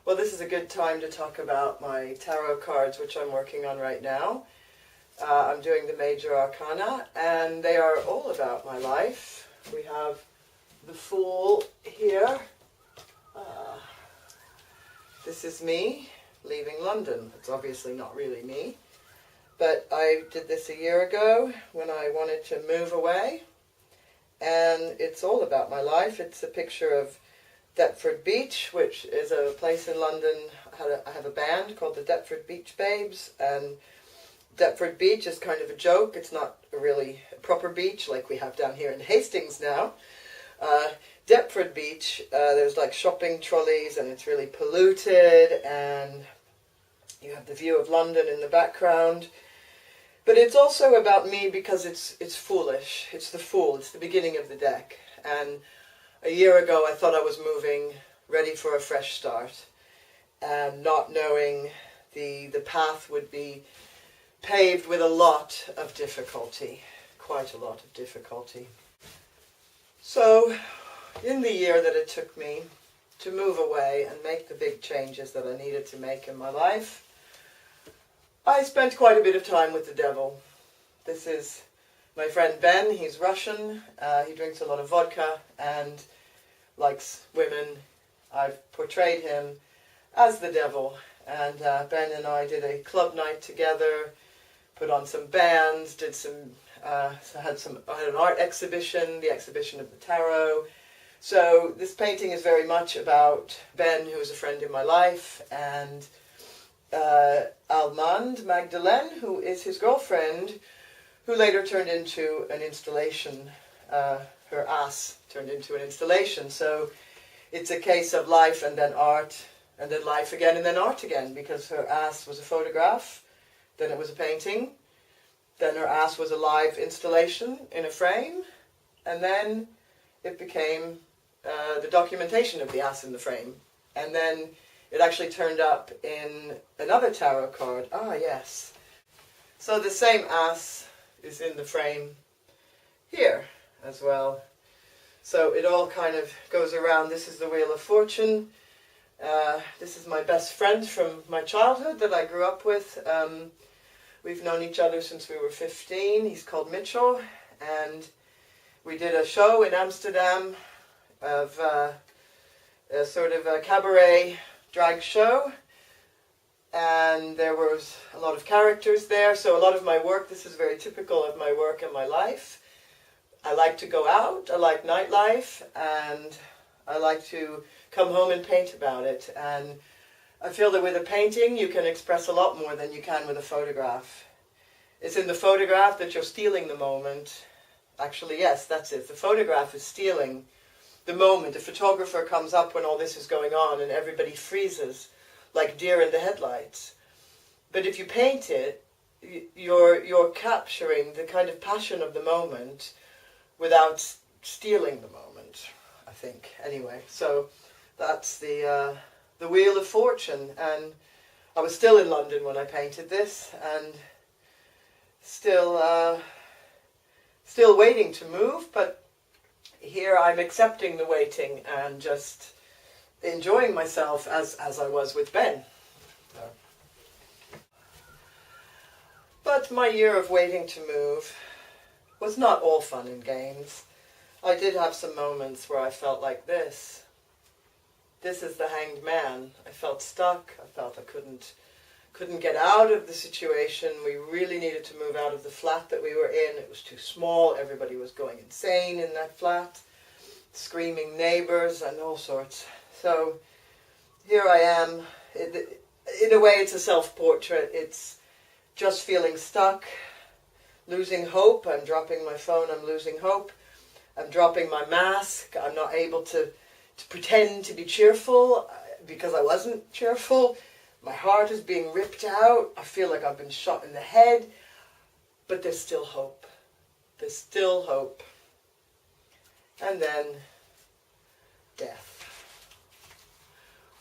Well, this is a good time to talk about my tarot cards, which I'm working on right now. I'm doing the Major Arcana, and they are all about my life. We have the Fool here. This is me leaving London. It's obviously not really me, but I did this a year ago when I wanted to move away, and it's all about my life. It's a picture of Deptford Beach, which is a place in London. I have a band called the Deptford Beach Babes, and Deptford Beach is kind of a joke. It's not a really proper beach like we have down here in Hastings now. Deptford Beach, there's like shopping trolleys, and it's really polluted, and you have the view of London in the background. But it's also about me because it's foolish. It's the Fool. It's the beginning of the deck. And a year ago I thought I was moving, ready for a fresh start, and not knowing the path would be paved with a lot of difficulty, quite a lot of difficulty. So, in the year that it took me to move away and make the big changes that I needed to make in my life, I spent quite a bit of time with the devil. This is my friend Ben. He's Russian. He drinks a lot of vodka and likes women. I've portrayed him as the devil, and Ben and I did a club night together, put on some bands, I had an art exhibition, the exhibition of the tarot. So this painting is very much about Ben, who is a friend in my life, and Almand Magdalene, who is his girlfriend, who later turned into an installation. Her ass turned into an installation. So it's a case of life and then art, and then life again and then art again, because her ass was a photograph, then it was a painting, then her ass was a live installation in a frame, and then it became the documentation of the ass in the frame. And then it actually turned up in another tarot card. Ah, yes. So the same ass is in the frame here as well. So it all kind of goes around. This is the Wheel of Fortune. This is my best friend from my childhood that I grew up with. We've known each other since we were 15. He's called Mitchell, and we did a show in Amsterdam of a sort of a cabaret drag show, and there was a lot of characters there. So a lot of my work, this is very typical of my work and my life. I like to go out, I like nightlife, and I like to come home and paint about it. And I feel that with a painting you can express a lot more than you can with a photograph. It's in the photograph that you're stealing the moment. Actually, yes, that's it. The photograph is stealing the moment. The photographer comes up when all this is going on and everybody freezes like deer in the headlights. But if you paint it, you're capturing the kind of passion of the moment without stealing the moment, I think. Anyway, so that's the Wheel of Fortune, and I was still in London when I painted this, and still waiting to move, but here I'm accepting the waiting and just enjoying myself as I was with Ben. But my year of waiting to move was not all fun and games. I did have some moments where I felt like this. This is the Hanged Man. I felt stuck. I felt I couldn't get out of the situation. We really needed to move out of the flat that we were in. It was too small. Everybody was going insane in that flat. Screaming neighbors and all sorts. So here I am. In a way, it's a self-portrait. It's just feeling stuck, losing hope. I'm dropping my phone. I'm losing hope. I'm dropping my mask. I'm not able to pretend to be cheerful because I wasn't cheerful. My heart is being ripped out. I feel like I've been shot in the head. But there's still hope. There's still hope. And then death,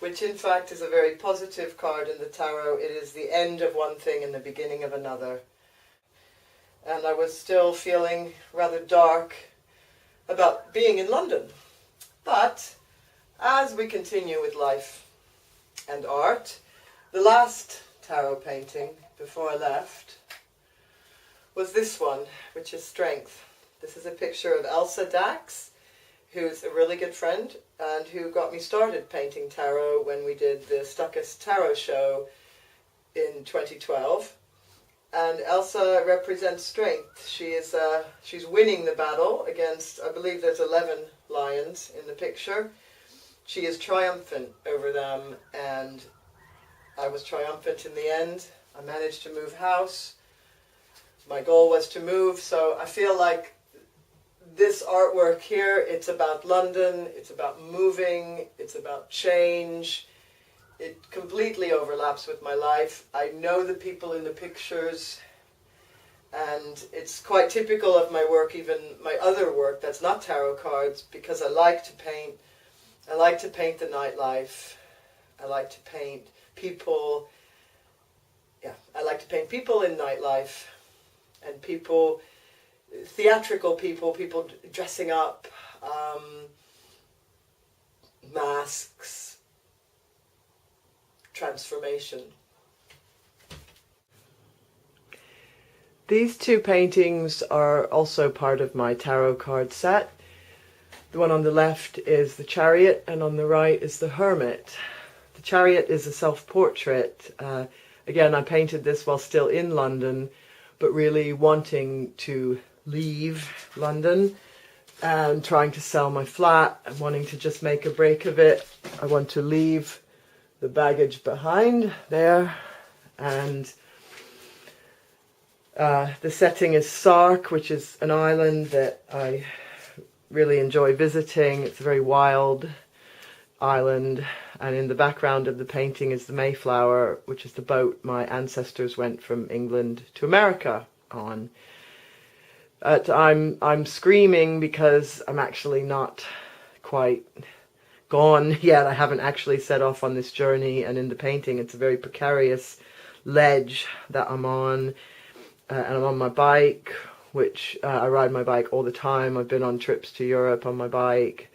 which in fact is a very positive card in the tarot. It is the end of one thing and the beginning of another. And I was still feeling rather dark about being in London. But as we continue with life, and art. The last tarot painting before I left was this one, which is Strength. This is a picture of Elsa Dax, who's a really good friend and who got me started painting tarot when we did the Stuckists tarot show in 2012. And Elsa represents strength. She's winning the battle against, I believe there's 11 lions in the picture. She is triumphant over them, and I was triumphant in the end. I managed to move house. My goal was to move, so I feel like this artwork here, it's about London, it's about moving, it's about change. It completely overlaps with my life. I know the people in the pictures, and it's quite typical of my work, even my other work that's not tarot cards, because I like to paint. I like to paint the nightlife. I like to paint people. Yeah, I like to paint people in nightlife, and people, theatrical people dressing up, masks, transformation. These two paintings are also part of my tarot card set. The one on the left is the Chariot, and on the right is the Hermit. The Chariot is a self-portrait. Again, I painted this while still in London, but really wanting to leave London and trying to sell my flat and wanting to just make a break of it. I want to leave the baggage behind there, and the setting is Sark, which is an island that I really enjoy visiting. It's a very wild island, and in the background of the painting is the Mayflower, which is the boat my ancestors went from England to America on. I'm screaming because I'm actually not quite gone yet. I haven't actually set off on this journey, and in the painting it's a very precarious ledge that I'm on, and I'm on my bike, which I ride my bike all the time. I've been on trips to Europe on my bike.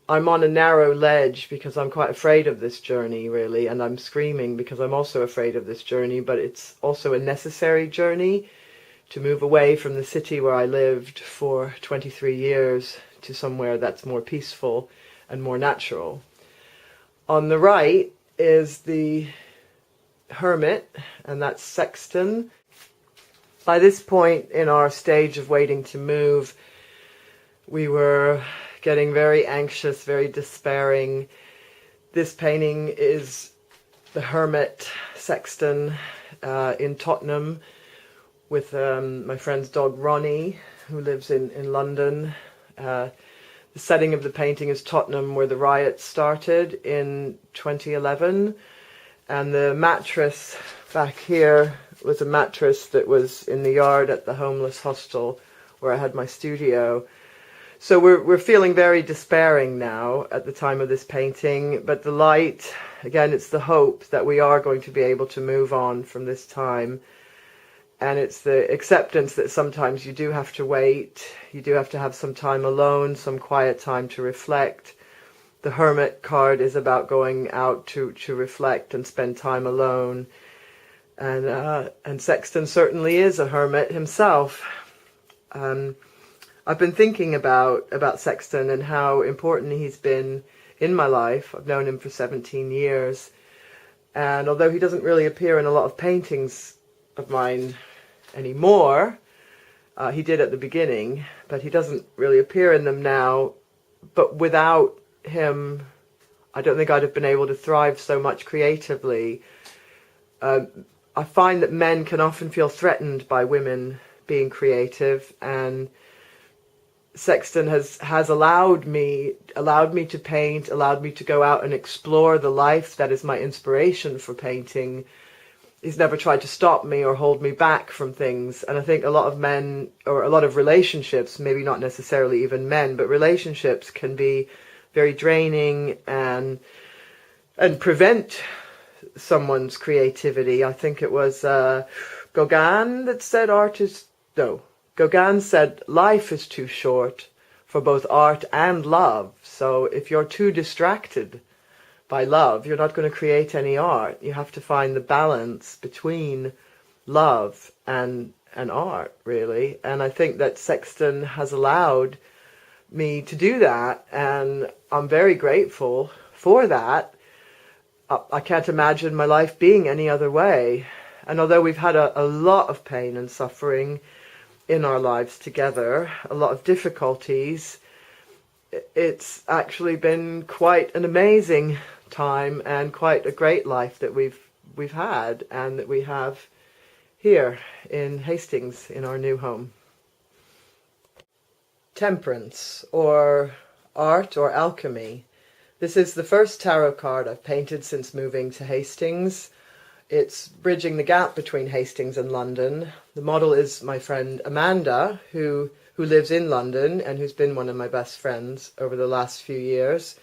I'm on a narrow ledge because I'm quite afraid of this journey, really, and I'm screaming because I'm also afraid of this journey, but it's also a necessary journey to move away from the city where I lived for 23 years to somewhere that's more peaceful and more natural. On the right is the Hermit, and that's Sexton. By this point in our stage of waiting to move, we were getting very anxious, very despairing. This painting is the Hermit Sexton in Tottenham with my friend's dog Ronnie, who lives in London. The setting of the painting is Tottenham, where the riots started in 2011. And the mattress back here was a mattress that was in the yard at the homeless hostel where I had my studio. So we're feeling very despairing now at the time of this painting. But the light, again, it's the hope that we are going to be able to move on from this time. And it's the acceptance that sometimes you do have to wait, you do have to have some time alone, some quiet time to reflect. The Hermit card is about going out to reflect and spend time alone. And Sexton certainly is a hermit himself. I've been thinking about Sexton and how important he's been in my life. I've known him for 17 years. And although he doesn't really appear in a lot of paintings of mine anymore, he did at the beginning, but he doesn't really appear in them now. But without him, I don't think I'd have been able to thrive so much creatively. I find that men can often feel threatened by women being creative, and Sexton has allowed me to paint, allowed me to go out and explore the life that is my inspiration for painting. He's never tried to stop me or hold me back from things. And I think a lot of men, or a lot of relationships, maybe not necessarily even men, but relationships can be very draining and prevent someone's creativity. I think it was Gauguin that said Gauguin said life is too short for both art and love. So if you're too distracted by love, you're not going to create any art. You have to find the balance between love and art, really. And I think that Sexton has allowed me to do that, and I'm very grateful for that. I can't imagine my life being any other way. And although we've had a lot of pain and suffering in our lives together, a lot of difficulties, it's actually been quite an amazing time and quite a great life that we've had and that we have here in Hastings in our new home. Temperance, or art or alchemy. This is the first tarot card I've painted since moving to Hastings. It's bridging the gap between Hastings and London. The model is my friend Amanda, who lives in London and who's been one of my best friends over the last few years.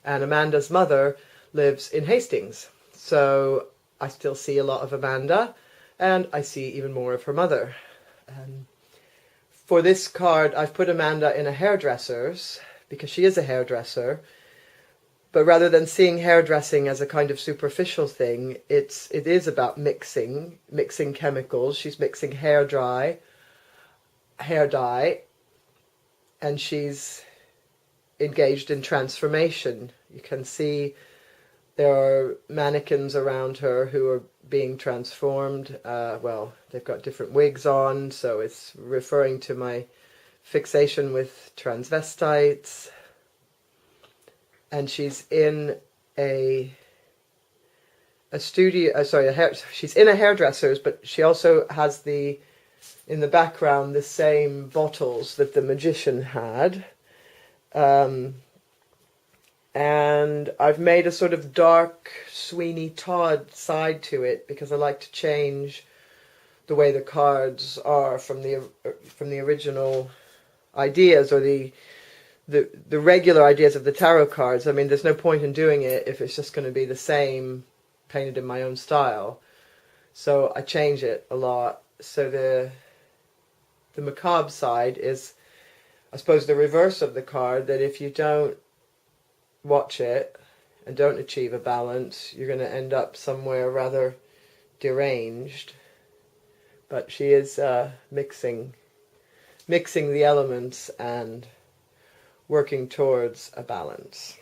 And Amanda's mother lives in Hastings. So I still see a lot of Amanda, and I see even more of her mother. For this card, I've put Amanda in a hairdresser's, because she is a hairdresser. But rather than seeing hairdressing as a kind of superficial thing, it is about mixing chemicals. She's mixing hair dye, and she's engaged in transformation. You can see there are mannequins around her who are being transformed. Well, they've got different wigs on, so it's referring to my fixation with transvestites. And she's in a studio, she's in a hairdresser's, but she also has in the background the same bottles that the magician had. And I've made a sort of dark Sweeney Todd side to it because I like to change the way the cards are from the original ideas, or the regular ideas of the tarot cards. I mean, there's no point in doing it if it's just going to be the same, painted in my own style. So I change it a lot. So the macabre side is, I suppose, the reverse of the card, that if you don't watch it and don't achieve a balance, you're going to end up somewhere rather deranged. But she is mixing the elements and working towards a balance.